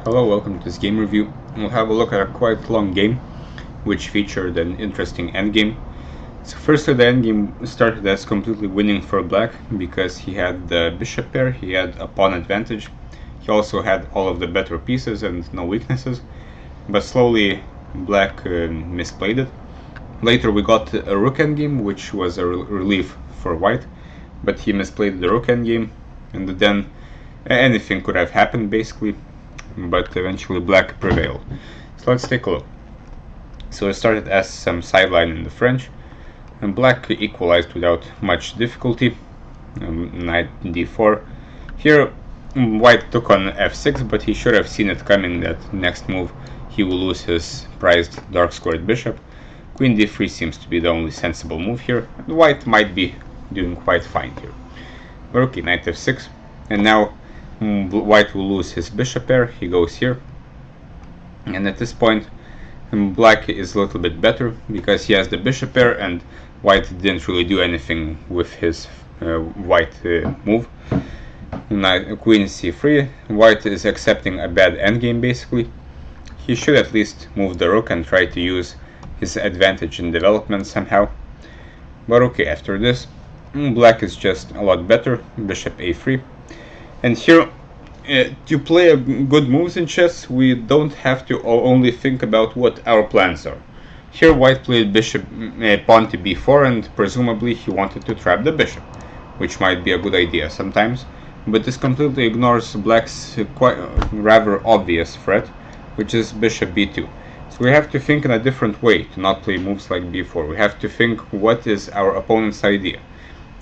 Hello, welcome to this game review. We'll have a look at a quite long game, which featured an interesting endgame. So firstly, the endgame started as completely winning for black, because he had the bishop pair, he had a pawn advantage, he also had all of the better pieces and no weaknesses, but slowly black misplayed it. Later we got a rook endgame, which was a relief for white, but he misplayed the rook endgame, and then anything could have happened basically, but eventually black prevailed. So let's take a look. So it started as some sideline in the French, and black equalized without much difficulty. Knight d4. Here white took on f6, but he should have seen it coming that next move he will lose his prized dark squared bishop. Queen d3 seems to be the only sensible move here, and white might be doing quite fine here. But okay, knight f6, and now white will lose his bishop pair. He goes here, and at this point black is a little bit better because he has the bishop pair and white didn't really do anything with his white move. Queen c3. White is accepting a bad endgame basically. He should at least move the rook and try to use his advantage in development somehow. But okay, after this black is just a lot better. Bishop a3. And here, to play good moves in chess, we don't have to only think about what our plans are. Here white played bishop pawn to b4, and presumably he wanted to trap the bishop, which might be a good idea sometimes, but this completely ignores black's quite rather obvious threat, which is bishop b2. So we have to think in a different way to not play moves like b4. We have to think what is our opponent's idea.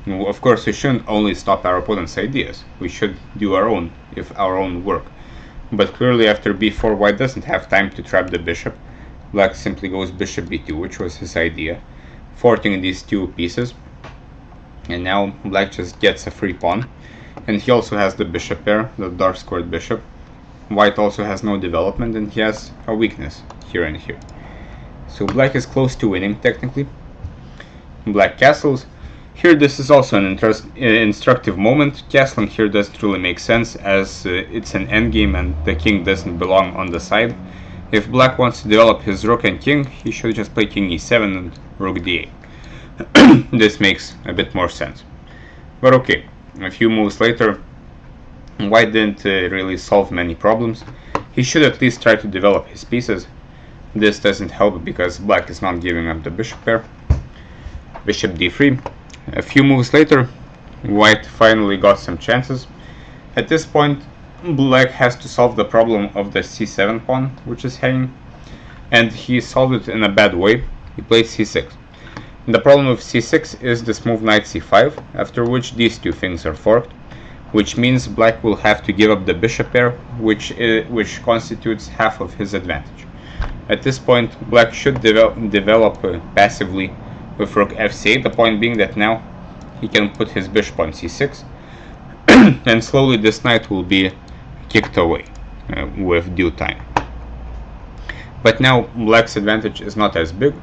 Of course, we shouldn't only stop our opponent's ideas. We should do our own, if our own work. But clearly after b4, white doesn't have time to trap the bishop. Black simply goes bishop b2, which was his idea, forting these two pieces. And now black just gets a free pawn. And he also has the bishop pair, the dark squared bishop. White also has no development, and he has a weakness here and here. So black is close to winning, technically. Black castles. Here this is also an instructive moment. Castling here doesn't really make sense, as it's an endgame and the king doesn't belong on the side. If black wants to develop his rook and king, he should just play king e7 and rook d8. This makes a bit more sense. But okay, a few moves later, white didn't really solve many problems. He should at least try to develop his pieces. This doesn't help because black is not giving up the bishop pair. Bishop d3. A few moves later, white finally got some chances. At this point, black has to solve the problem of the c7 pawn, which is hanging, and he solved it in a bad way. He played c6. And the problem with c6 is this move knight c5, after which these two things are forked, which means black will have to give up the bishop pair, which constitutes half of his advantage. At this point, black should develop passively with rook f8, the point being that now he can put his bishop on c6, and slowly this knight will be kicked away with due time. But now black's advantage is not as big.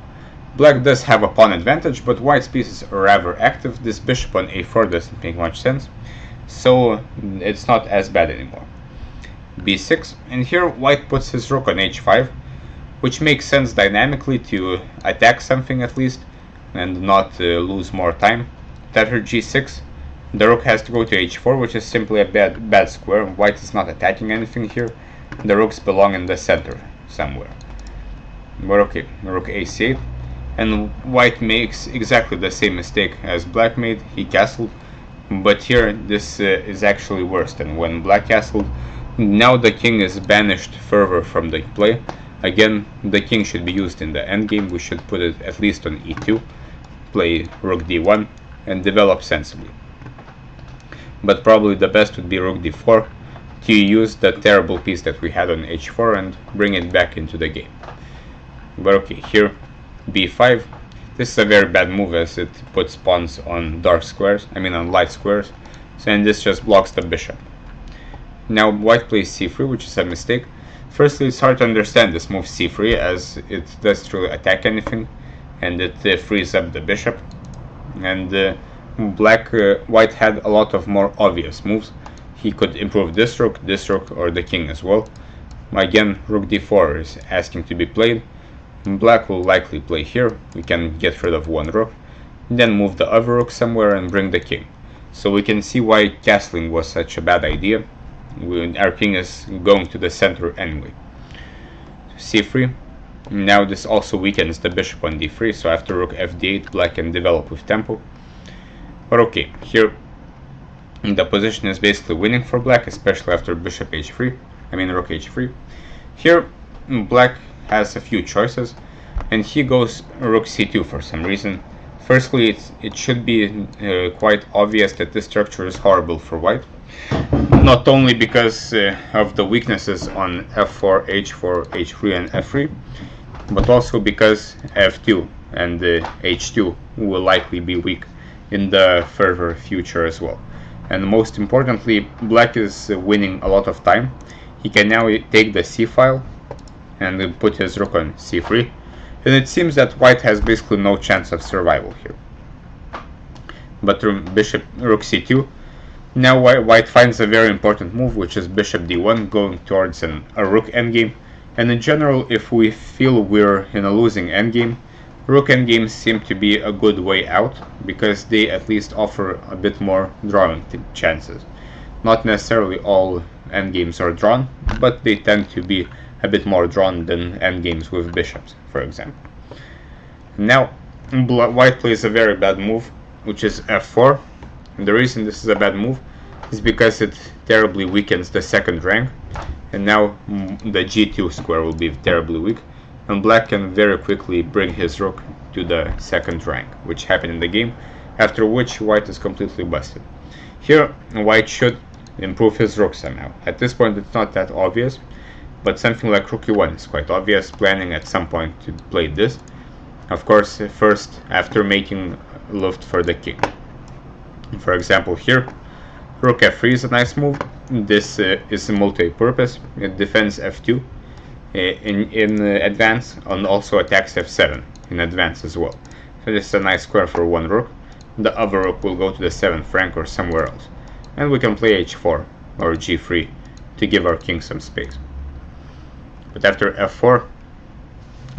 Black does have a pawn advantage, but white's pieces are rather active. This bishop on a4 doesn't make much sense, so it's not as bad anymore. b6, and here white puts his rook on h5, which makes sense dynamically to attack something at least, and not lose more time. After g6, the rook has to go to h4, which is simply a bad square. White is not attacking anything here. The rooks belong in the center somewhere. But okay, rook a8, and white makes exactly the same mistake as black made. He castled, but here this is actually worse than when black castled. Now the king is banished further from the play. Again, the king should be used in the endgame. We should put it at least on e2, play rook d1, and develop sensibly. But probably the best would be rook d4 to use the terrible piece that we had on h4 and bring it back into the game. But okay, here b5. This is a very bad move as it puts pawns on on light squares, and this just blocks the bishop. Now white plays c3, which is a mistake. Firstly, it's hard to understand this move c3 as it doesn't really attack anything, and it frees up the bishop. And white had a lot of more obvious moves. He could improve this rook, or the king as well. again rook d4 is asking to be played. Black will likely play here. We can get rid of one rook, then move the other rook somewhere and bring the king. So we can see why castling was such a bad idea. Our king is going to the center anyway. c3. Now this also weakens the bishop on d3, so after rook fd8 black can develop with tempo. But okay, here the position is basically winning for black, especially after bishop h3, rook h3. Here black has a few choices, and he goes rook c2 for some reason. Firstly, it should be quite obvious that this structure is horrible for white, not only because of the weaknesses on f4, h4, h3 and f3, but also because f2 and h2 will likely be weak in the further future as well. And most importantly, black is winning a lot of time. He can now take the c file and put his rook on c3, and it seems that white has basically no chance of survival here. But bishop rook c2, now white finds a very important move, which is bishop d1, going towards a rook endgame. And in general, if we feel we're in a losing endgame, rook endgames seem to be a good way out, because they at least offer a bit more drawing chances. Not necessarily all endgames are drawn, but they tend to be a bit more drawn than endgames with bishops, for example. Now, white plays a very bad move, which is f4. And the reason this is a bad move is because it terribly weakens the second rank, and now the g2 square will be terribly weak, and black can very quickly bring his rook to the second rank, which happened in the game, after which white is completely busted. Here, white should improve his rook somehow. At this point it's not that obvious, but something like rook e1 is quite obvious, planning at some point to play this. Of course, first after making luft for the king. For example, here, rook f3 is a nice move. This is multi-purpose. It defends f2 in advance, and also attacks f7 in advance as well. So this is a nice square for one rook. The other rook will go to the 7th rank or somewhere else. And we can play h4 or g3 to give our king some space. But after f4,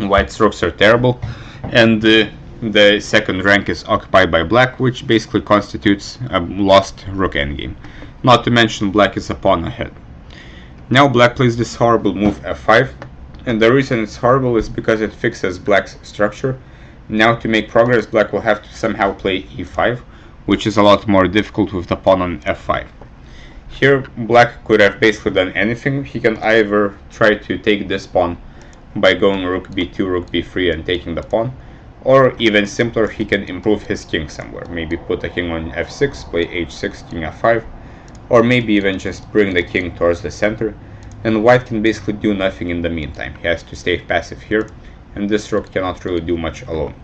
white's rooks are terrible, and the second rank is occupied by black, which basically constitutes a lost rook endgame. Not to mention black is a pawn ahead. Now black plays this horrible move f5, and the reason it's horrible is because it fixes black's structure. Now to make progress, black will have to somehow play e5, which is a lot more difficult with the pawn on f5. Here black could have basically done anything. He can either try to take this pawn by going rook b2, rook b3 and taking the pawn, or even simpler, he can improve his king somewhere. Maybe put the king on f6, play h6, king f5, or maybe even just bring the king towards the center, and white can basically do nothing in the meantime. He has to stay passive here, and this rook cannot really do much alone.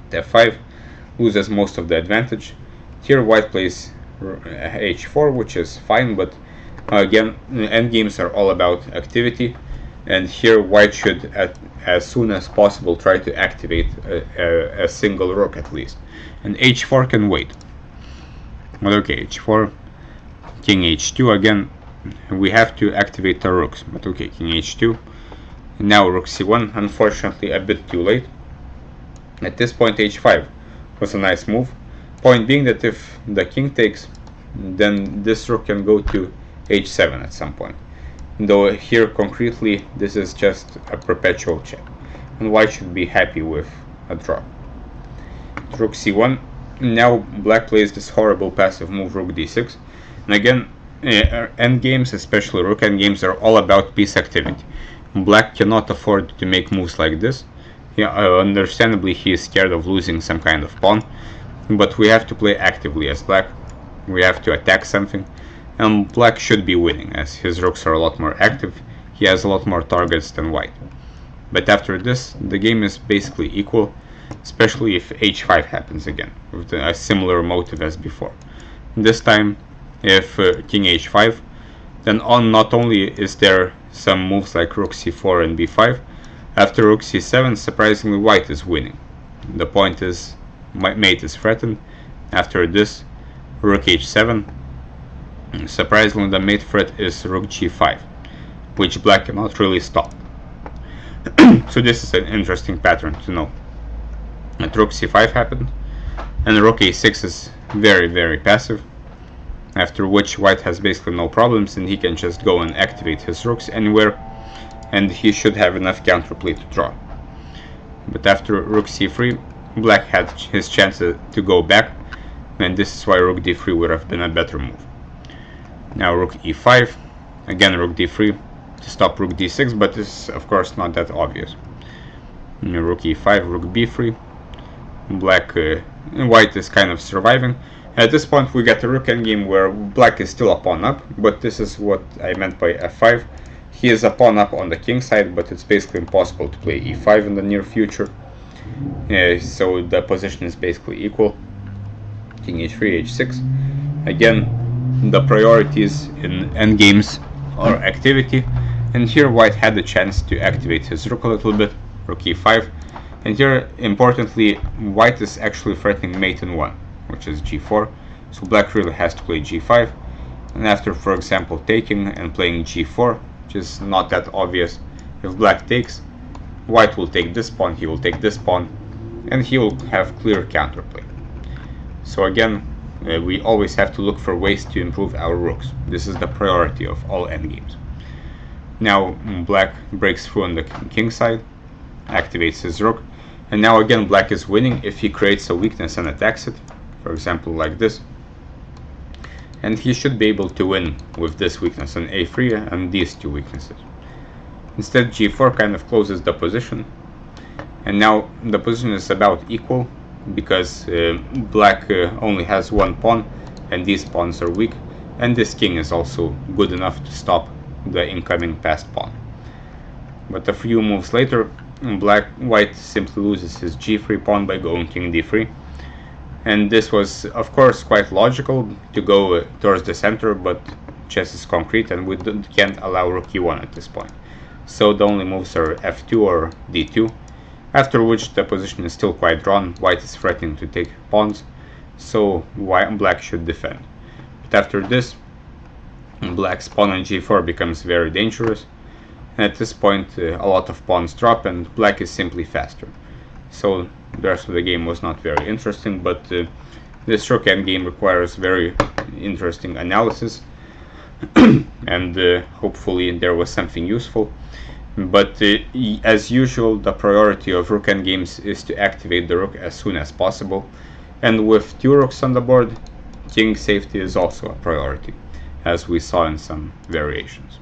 f5 loses most of the advantage. Here white plays h4, which is fine, but again, endgames are all about activity, and here white should as soon as possible try to activate a single rook at least, and h4 can wait. But okay, h4, king h2, again we have to activate the rooks, but okay, king h2, and now rook c1, unfortunately a bit too late. At this point h5 was a nice move, point being that if the king takes, then this rook can go to h7 at some point. Though here concretely this is just a perpetual check, and white should be happy with a draw. Rook c1, now black plays this horrible passive move rook d6, and again endgames, especially rook endgames, are all about piece activity. Black cannot afford to make moves like this. Understandably he is scared of losing some kind of pawn, but we have to play actively as black. We have to attack something, and black should be winning as his rooks are a lot more active. He has a lot more targets than white. But after this, the game is basically equal, especially if h5 happens again, with a similar motive as before. This time, if king h5, then not only is there some moves like rook c4 and b5, after rook c7, surprisingly white is winning. The point is, mate is threatened. After this, rook h7, surprisingly the mate threat is rook g5. which black cannot really stop. So this is an interesting pattern to know. That rook c5 happened, and rook a6 is very passive, after which white has basically no problems and he can just go and activate his rooks anywhere, and he should have enough counterplay to draw. But after rook c3, black had his chance to go back, and this is why rook d3 would have been a better move. Now rook e5, again rook d3 to stop rook d6, but this is of course not that obvious. Rook e5, rook b3, white is kind of surviving. At this point we get a rook endgame where black is still a pawn up, but this is what I meant by f5. He is a pawn up on the king side, but it's basically impossible to play e5 in the near future. So the position is basically equal. King h3, h6. Again, the priorities in endgames are activity, and here white had the chance to activate his rook a little bit, rook e5. And here, importantly, white is actually threatening mate in 1, which is g4, so black really has to play g5. And after, for example, taking and playing g4, which is not that obvious, if black takes, white will take this pawn, he will take this pawn, and he will have clear counterplay. So again, we always have to look for ways to improve our rooks. This is the priority of all endgames. Now black breaks through on the king side, activates his rook, and now again black is winning if he creates a weakness and attacks it, for example like this. And he should be able to win with this weakness on a3 and these two weaknesses. Instead, g4 kind of closes the position, and now the position is about equal because black only has one pawn and these pawns are weak, and this king is also good enough to stop the incoming passed pawn. But a few moves later, white simply loses his g3 pawn by going king d3. And this was of course quite logical to go towards the center, but chess is concrete and we can't allow rook e1 at this point. So the only moves are f2 or d2, after which the position is still quite drawn. White is threatening to take pawns, so black should defend. But after this, black's pawn on g4 becomes very dangerous, and at this point a lot of pawns drop and black is simply faster. So the rest of the game was not very interesting, but this rook endgame requires very interesting analysis and hopefully there was something useful. But as usual, the priority of rook endgames is to activate the rook as soon as possible, and with two rooks on the board, king safety is also a priority, as we saw in some variations.